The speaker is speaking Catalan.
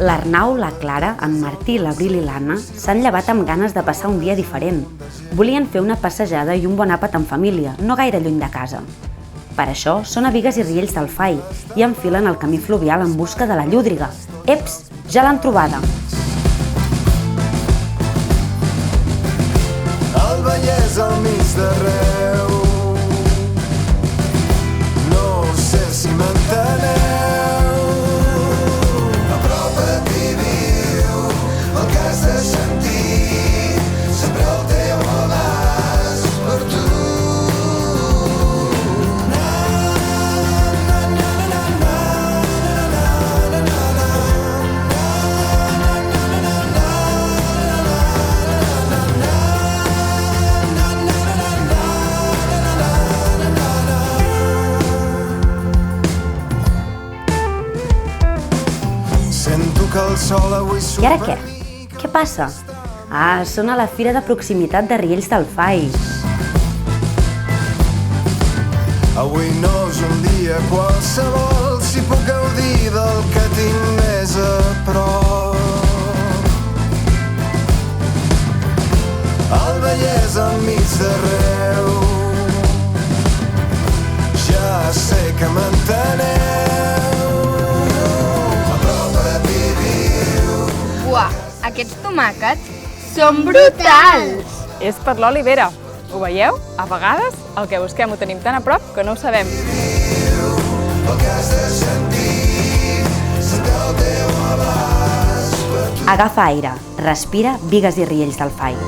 L'Arnau, la Clara, en Martí, l'Abril i l'Anna s'han llevat amb ganes de passar un dia diferent. Volien fer una passejada i un bon àpat en família, no gaire lluny de casa. Per això són a Bigues i Riells del Fai i enfilen el camí fluvial en busca de la llúdriga. Eps, ja l'han trobada! El Vallès al mig d'arreu. No sé si m'enteneu. Apropa't i viu el que has de sentir. Sempre el teu abast per tu. I ara què? Què passa? Ah, són a la Fira de Proximitat de Riells del Fai. Avui no és un dia qualsevol, si puc gaudir del que tinc més a prop. El Vallès al mig d'arreu. Ja sé que m'enteneu. Uah, aquests tomàquets són brutals! És per l'olivera. Ho veieu? A vegades el que busquem ho tenim tan a prop que no ho sabem. Agafa aire, respira Bigues i Riells del Fai.